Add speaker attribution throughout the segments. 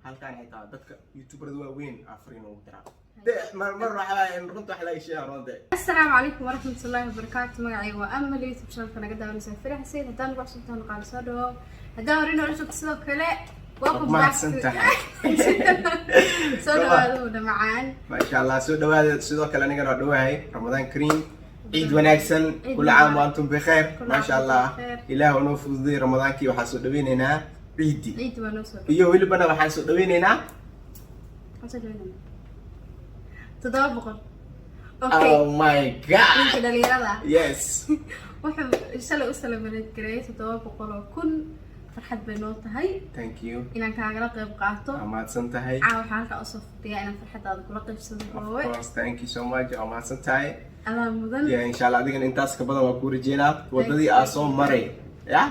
Speaker 1: halkaan xitaa dadka youtuberada waaweyn afriin ugu diraa mar waxa runta wax laga sheegaa runta.
Speaker 2: السلام عليكم ورحمة الله وبركاته. مقعي وأمل يوتيوب شانل كنا قدام نسوي فرح سيد هدان نقص سلطان قال صدوا هدان ورينا ولا شو تسوق كله وأكو
Speaker 1: ما سنتها
Speaker 2: صدوا هذا معان
Speaker 1: ما شاء الله سودوا هذا سودوا كلا نقدر ندوها رمضان كريم عيد ونكسل كل عام وأنتم بخير ما شاء الله إله ونوفذ ذي رمضان كي وحاسو دوين هنا عيدي
Speaker 2: عيد ونوصل
Speaker 1: iyo wilibana waxaan soo dhaweynaynaa
Speaker 2: تضابط
Speaker 1: oh my god
Speaker 2: كده ليرada
Speaker 1: yes
Speaker 2: wuxuu isla u salaamay garay 700 kun farxad bay noo tahay
Speaker 1: thank you
Speaker 2: inaan kaaga qayb qaato
Speaker 1: amaadsan tahay
Speaker 2: waxa halka u saftiya inaan farxadaada kula qaybsado
Speaker 1: of course thank you so much amaadsan tahay
Speaker 2: Allah mudan
Speaker 1: yeah insha Allah adigan intaas ka badan waa ku rajeynaa wadadii aan soo maray ya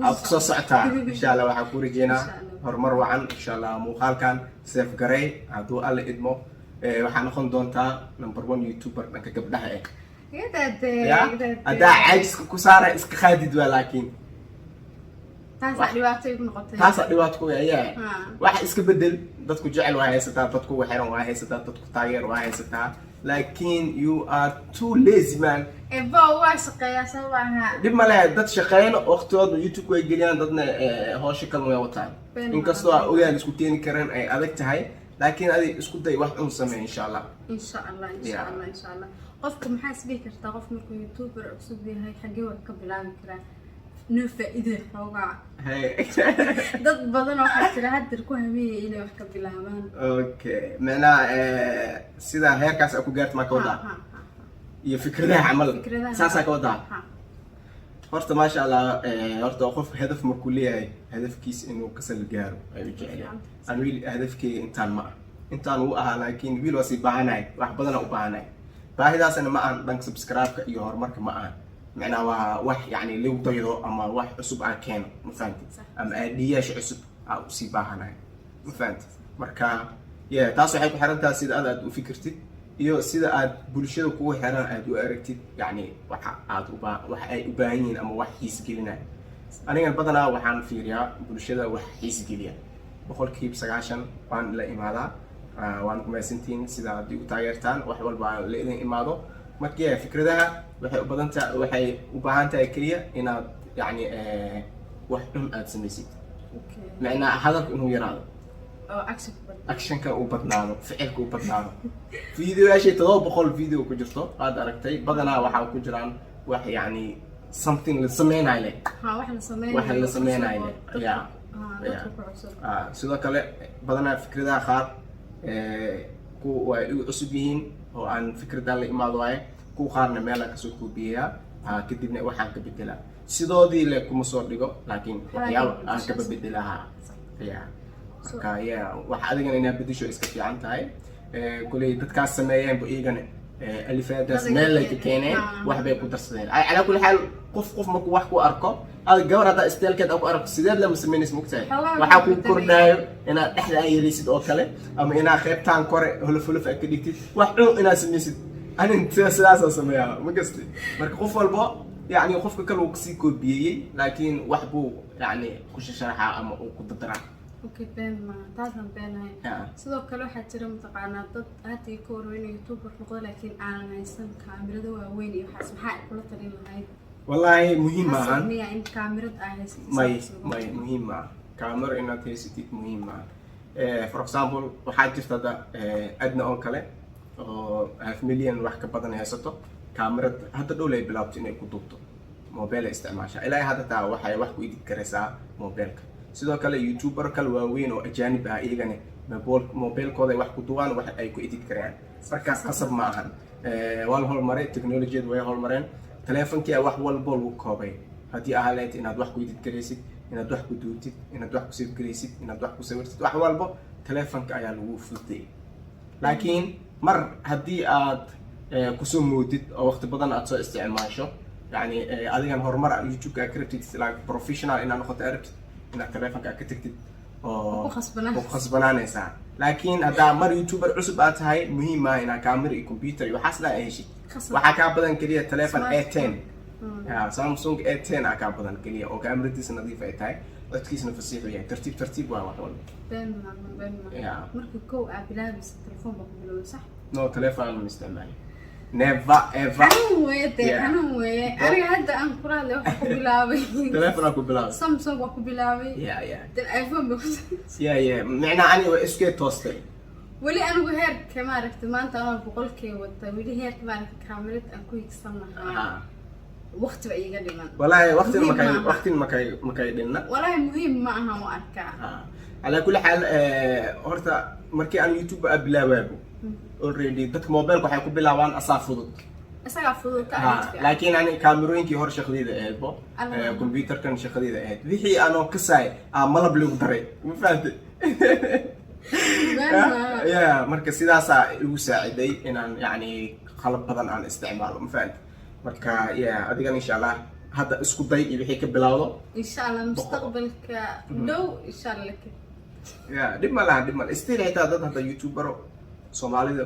Speaker 1: aad soo socotaa insha Allah waxaan ku rajeynaa horumar wacan insha Allah muuqaalkan safe garay haduu alla idmo waxaan noqon doontaa number 1 youtuber dhanka gabdhaha adaa caajiska ku saara iska qaadid waa laakiin taasa dhibaato ku yahay waxa iska bedel dadku jecel waa haysataa dadku waxaran waa haysataa dadku taageer waa haysataa laakiin you are too lazy man
Speaker 2: waa shaqeeyaa sabaha
Speaker 1: dib ma leh dad shaqeeyna waqtiyooda youtube way geliyaan dadna hawsha kale way wataan inkastoo ogaan isku keeni karaan ay adag tahay laakiin adiga isku day wax un samee insha Allah
Speaker 2: insha Allah qofka maxaa isbii kartaa qof markuu youtuber cusub yahay xagee wax ka bilaabi karaa noo faa'iido xoogaa dad badan oo waxa jira hadda ku hameeyay inay wax ka bilaabaan
Speaker 1: okay mana sida heerkaas ku gaartay ma ka wada iyo fikradaha amal saasa ka wada horta ma sha Allah horta qofka hadaf markuu leeyahay hadafkiisa inuu ka sal gaaro ay u jeclaan aan wiil hadafkii intaan uu ahaa laakiin wiil wasi baahanay wax badan u baahanay baahidaasna ma aan dhanka subscribe-ka iyo horumarka ma aan macnaa waa wax yani lagu daydo ama wax cusub aan keeno ma fahanti ama aadiyash cusub aan si baahanay ma fahanti marka taas waxay ku xiran tahay sida aad u fikirtid iyo sida aad bulshada kugu xiran aad u aragtid yani waxa ay u baahan yihiin ama wax xiis gelinay aniga badanaa waxaan fiiriyaa bulshada wax xiis geliya 90% waan la imaadaa waan ku maasantiin sida aad u taageertaan wax walba la idin imaado markii fikradaha waxay u baahan tahay kaliya inaad yani wax dhum aad samaysid macnaa hadalku inuu yaraado actionka uu badnaado ficilka uu badnaado videoyaashay 700 video ku jirto aad aragtay badanaa waxa ku jiraan wax yani something la sameynayo wax la sameynayo sidoo kale badanaa fikradaha qaar ku way cusub yihiin oo aan fikrada la imaado waaye ku qaarna meel ka soo koobiyaa kadibna waxaan ka bedelaa sidoodii le kuma soo dhigo laakiin waxyaabo aan ka bedelaha marka wax adigan inaad bedesho iska fiican tahay kulay dadkaas sameeyeen iigana alifaadaas meel ay ka keeneen wax bay ku darsadeen ala kulli xaal qof markuu wax ku arko aad gabarada isteelkeed ku arko sideed la sameeynis mugtahay waxa ku kordhayo inaad dhexda ay yarisid oo kale ama inaad qaybtaan kore huluf ka dhigtid wax cun inaad sameysid aninta sidaas sameeyaa ma gastay marka qof walba yani qofka kale uu si koobiyay laakiin wax buu yani ku sharaxa ama uu ku dadaraa
Speaker 2: okay been ma taasan beenay sidoo kale waxa jira mutaqaanaa dad aad ay ku warweynay youtuber noqdo laakiin aan haysan kaamirada waaweyn iyo waxaas maxaa kula talin lahayd
Speaker 1: wallahi muhiim maahan
Speaker 2: in kaamirad ay haysid
Speaker 1: may muhiim ma kaamiro inaad haysatid muhiim ma for example waxaa jirta adna oo kale oo 500,000 wax ka badan haysato kaamirad hadda dhow lay bilaabto inay ku duubto mobile isticmaasha ilaa hadda taa waxay wax ku edit karaysaa mobilka sidoo kale youtuber kale waaweyn oo ajaanib ah iyagana mobilkooda wax ku duubaan wax ay ku edit karayaan markaas qasab ma ahan wal hormaray technology way hormareen telefonkii wax walba lagu koobay hadii ahaleed inaad wax ku edit karaysid inaad wax ku duubtid inaad wax ku save karaysid inaad wax ku sawirtid wax walba telefonka ayaa lagu fududeeyay laakiin mar hadii aad ku soo moodid oo waqti badan aad soo isticmaasho yani adigan horumar youtube ka created like professional inaad noqoto arabtid inaad telefonka ka tagtid oo ku khasbanaanaysaa laakiin hadda mar youtuber cusub aad tahay muhiim ah inaad kaamiro iyo computer iyo waxaas la heshid waxa ka badan kaliya telefon A10 Samsung A10 aka badan kaliya oo kaamiradiisa nadiif ay tahay codkiisna fasiix yahay tartiib tartiib waa wax walba
Speaker 2: been ma marka kow aad bilaabaysa telefoon baa ku bilowday sax
Speaker 1: no telefoon ma isticmaali never ever
Speaker 2: anuu weeye aniga hadda aan kuraale waxa ku bilaabay
Speaker 1: telefoon ku bilaabay
Speaker 2: Samsung waa ku bilaabay iPhone ba
Speaker 1: macna ani waa isku toostay
Speaker 2: weli anigu heerka ma aragtay maanta aan boqolkii wata weli heerka ma aragtay kaamirad aan ku higsanahay waqti ba iga dhiman
Speaker 1: wallahi waqti makay dhinna
Speaker 2: wallahi muhiim ma aha oo arkaa
Speaker 1: ala kulli xaal horta markii aan YouTube bilaabay already dadka mobilka waxay ku bilaabaan asaafudud laakiin ani kaamirooyinkii hor shaqadeyda ahaydbo computerkan shaqadeyda ahayd wixii aanoo kasay malab lagu daray ma fahamtay marka sidaasaa igu saaciday inaan yani qalab badan aan isticmaalo ma fahamtay marka adigan insha Allah hadda isku day iyo wixii ka bilawdo
Speaker 2: insha Allah mustaqbalka dhow insha Allah
Speaker 1: dib ma laha still xitaa dad hadda YouTuber Soomaalida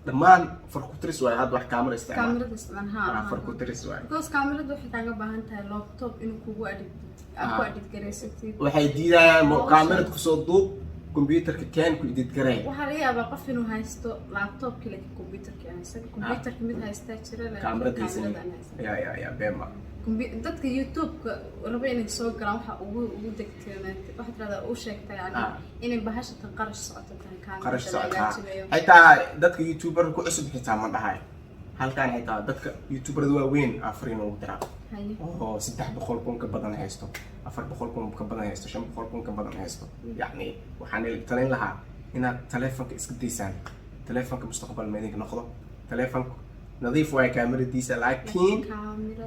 Speaker 1: dhammaan farkutris waay hadda wax kaamira isticmaal farkutris waay
Speaker 2: because kaamiradu waxay kaaga baahan tahay laptop inuu kugu edit gareysatid
Speaker 1: waxay diidayaan kaamirad kusoo duub computerka keen ku edit garay
Speaker 2: waxa laga yaabaa qof inuu haysto laptop kale computerka computerka mid haysta jira
Speaker 1: kaamiradiisa bema
Speaker 2: dadka YouTube-ka raba inay soo galaan waxa ugu degteenay waxa tirada u sheegtay yani inay bahasha tan qarash socoto tan
Speaker 1: qarash socoto xitaa dadka YouTuber ku cusub xitaa ma dhahay halkaan xitaa dadka YouTuberada waaweyn afriin ugu dira oo 300 kun ka badan haysto 400 kun ka badan haysto 500 kun ka badan haysto yani waxaan talin lahaa inaad telefoonka iska deysaan telefoonka mustaqbal meedinka noqdo telefoonka نظيف واي كاميرا ديسا لكن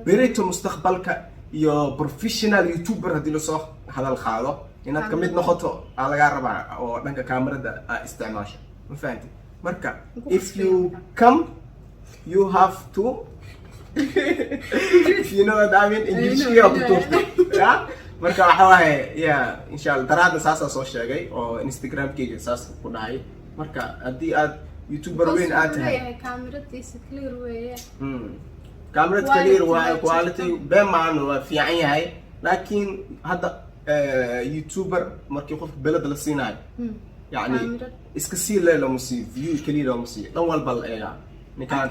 Speaker 1: بريتو مستقبلك يو بروفيشنال يوتيوبر هدي لو صح هذا الخاضه انك كميد نقطه على ربع او دنك كاميرا دا استعماشه ما فهمتي مركا if you come you have to if you know what I mean English يا يا marka waxa waaye insha Allah daraadna saasa soo sheegay oo Instagram keyga saas ku dhahay marka hadii aad YouTuber وين آتها؟
Speaker 2: كاميرتي كلير ويا.
Speaker 1: كاميرتي كلير وكواليتي بما إنه في عيني هاي لكن هذا يوتيوبر مركي خوف بلد الصيناء. يعني إسكسير له مسي فيو كلير له مسي أول بالإيجا. نكان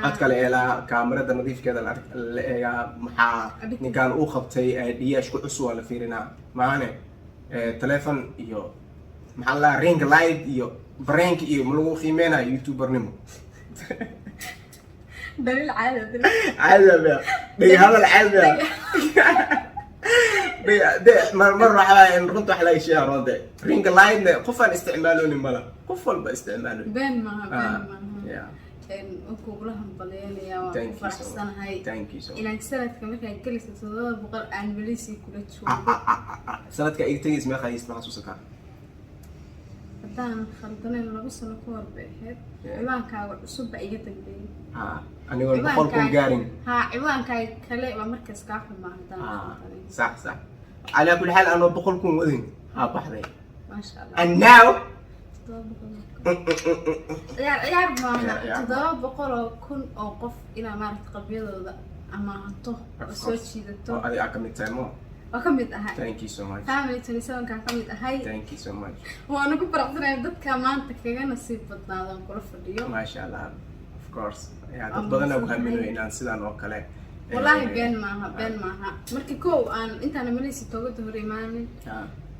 Speaker 1: أتكلم إيلا كاميرا ده نظيف كذا الإيجا محا نكان أوخبتي دياش كل أسوأ لفيرنا معنا تلفون يو محلا رينج لايت يو برانك إيه ملو خيمنا يوتيوبر نمو
Speaker 2: دليل عادة
Speaker 1: عادة هذا العادة مرة حلا نرنت حلا شيء رده رينج لايت قفل استعمالوني ملا قفل باستعمالوني
Speaker 2: بين ما أنكو لهم بليانيا وفرحسن هاي إلى سنة كمان كل سنة بقر عن مليسي كل شوي
Speaker 1: سنة كأي تيجي اسمها خايس محسوسك
Speaker 2: hadaan khaldanayn laba sano ka hor bay ahayd ciwaankaaga cusub baa iga dambeeyay
Speaker 1: anigoo boqolkun gaarin
Speaker 2: ciwaankaaga kale waa markaas kaa xumaa hadaan
Speaker 1: صح على كل حال أنا بقولكم وذن بحذي
Speaker 2: ما شاء الله
Speaker 1: and now
Speaker 2: يا ما تضرب بقول كن أوقف إلى ما تقبل هذا أما هنطه وسوتشي ذاته
Speaker 1: هذه أكمل تيمو
Speaker 2: وكمل أهاي
Speaker 1: thank you so much
Speaker 2: family تنسون كان كمل أهاي
Speaker 1: thank you so much
Speaker 2: وأنا كنت برضه ضد كمان تكينا نصيب بدنا كل فيديو
Speaker 1: ما شاء الله of course يا بدنا وكملوا إن سيدنا وكله
Speaker 2: والله بين معها مركي كو أنت أنا مليسي توجد هريماني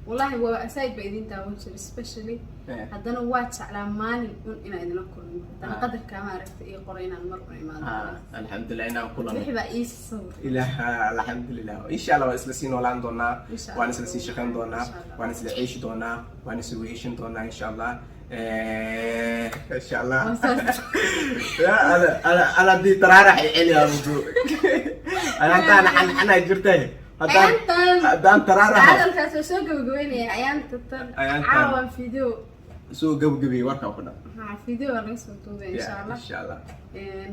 Speaker 2: والله هو أسايد بإذن تاوتشر especially هذا واتش على مالي إن إذن أكون أنا قدر كمان عرفت إيه قرينا المرة إيمان
Speaker 1: الحمد لله إنه كلنا
Speaker 2: نحب إيش الصور
Speaker 1: إله الحمد لله إن شاء الله وإسلسين ولا دونا وإسلسين شخن دونا وإسلسين عيش دونا وإسلسين ويشن دونا إن شاء الله إن شاء الله أنا دي ترى راح يعلي أبوك أنا جرته هذا ترى راح
Speaker 2: هذا الكاس سو قبقبيني أيام تتر عاون فيديو
Speaker 1: سو قبقبي وركا وكذا
Speaker 2: فيديو أنا صوته إن شاء الله
Speaker 1: إن شاء الله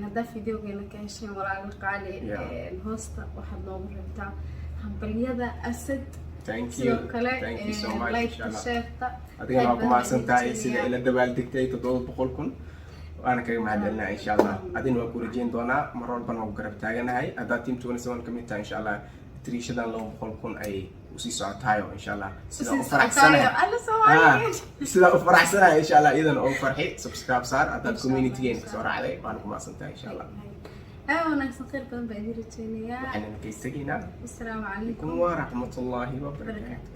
Speaker 2: هذا فيديو كنا كاشين ولا القالي الهوست واحد نوم بتاع همبلية أسد
Speaker 1: thank you so much إن شاء الله أدينا معكم أحسن تاعي سيدا إلى الدبال دكتي تدور بقولكم وأنا كريم معدلنا إن شاء الله أدينا وكورجين دونا مرة بنا وقرب تاعنا هاي أدا تيم 27 كميتا إن شاء الله تريشدان لو بقولكم أي usii socotaayo insha allah sida
Speaker 2: Usii
Speaker 1: u faraxsanahay
Speaker 2: socotayo. Alla Soomaaliyeed.
Speaker 1: sida u faraxsanahay insha allah idan oo farxi subscribe saar haddaad community-geena kasoo raacday waan ku mahadsantahay insha allah
Speaker 2: Haa wanaagsan khayr badan baa idin rajaynayaa.
Speaker 1: waxaan ka istageynaa
Speaker 2: Assalaamu calaykum
Speaker 1: waraxmatullaahi wabarakaatu